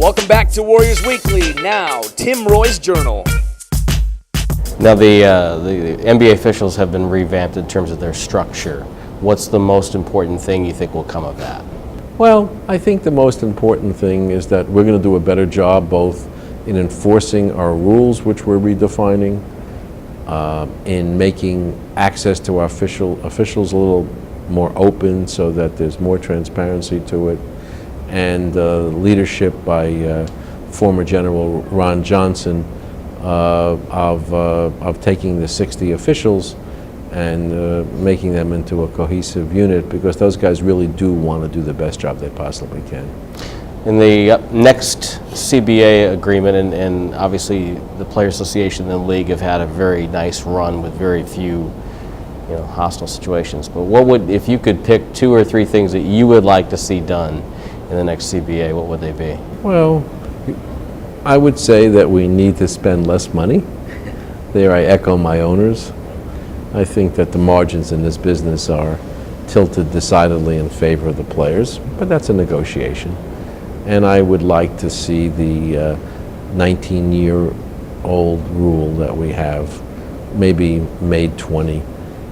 Welcome back to Warriors Weekly. Now, Tim Roye's Journal. Now, the NBA officials have been revamped in terms of their structure. What's the most important thing you think will come of that? Well, I think the most important thing is that we're going to do a better job both in enforcing our rules, which we're redefining, in making access to our officials a little more open so that there's more transparency to it, and leadership by former General Ron Johnson of taking the 60 officials and making them into a cohesive unit, because those guys really do want to do the best job they possibly can. In the next CBA agreement, and obviously the Players Association and the league have had a very nice run with very few hostile situations. But what would, if you could pick 2 or 3 things that you would like to see done in the next CBA, what would they be? Well, I would say that we need to spend less money. There I echo my owners. I think that the margins in this business are tilted decidedly in favor of the players, but that's a negotiation. And I would like to see the 19-year-old rule that we have maybe made 20,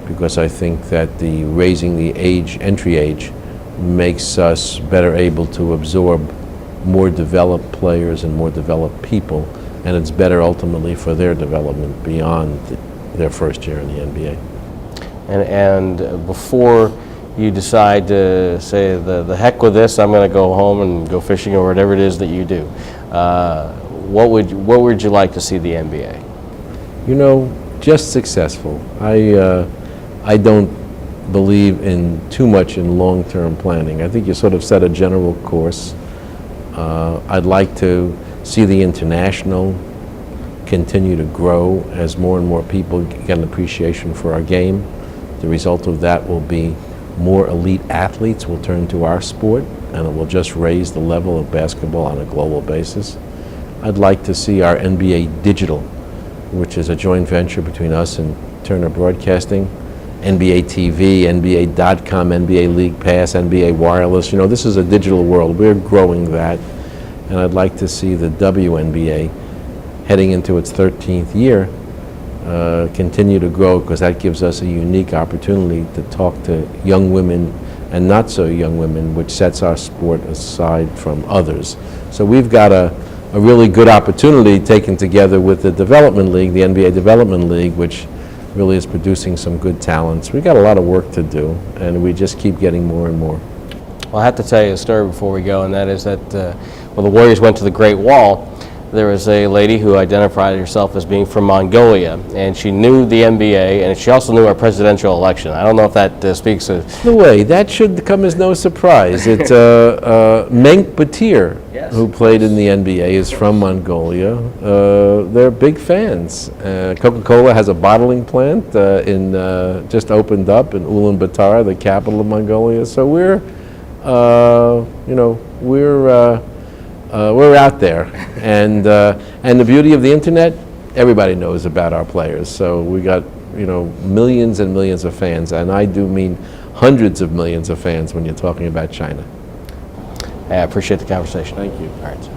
because I think that the raising the entry age makes us better able to absorb more developed players and more developed people, and it's better ultimately for their development beyond their first year in the NBA. And before you decide to say the heck with this, I'm going to go home and go fishing or whatever it is that you do, what would you like to see the NBA? Just successful. I don't believe in too much in long-term planning. I think you sort of set a general course. I'd like to see the international continue to grow as more and more people get an appreciation for our game. The result of that will be more elite athletes will turn to our sport, and it will just raise the level of basketball on a global basis. I'd like to see our NBA Digital, which is a joint venture between us and Turner Broadcasting, NBA TV, NBA.com, NBA League Pass, NBA Wireless. This is a digital world. We're growing that. And I'd like to see the WNBA, heading into its 13th year, continue to grow, because that gives us a unique opportunity to talk to young women and not so young women, which sets our sport aside from others. So we've got a really good opportunity taken together with the Development League, the NBA Development League, which really is producing some good talents. We've got a lot of work to do, and we just keep getting more and more. Well, I have to tell you a story before we go, and that is that when the Warriors went to the Great Wall, there was a lady who identified herself as being from Mongolia, and she knew the NBA, and she also knew our presidential election. I don't know if that speaks of... No way. That should come as no surprise. It's Menk Batir, yes, who played in the NBA, is from Mongolia. They're big fans. Coca-Cola has a bottling plant just opened up in Ulaanbaatar, the capital of Mongolia. So we're out there, and the beauty of the internet, everybody knows about our players. So we got millions and millions of fans, and I do mean hundreds of millions of fans when you're talking about China. I appreciate the conversation. Thank you. All right.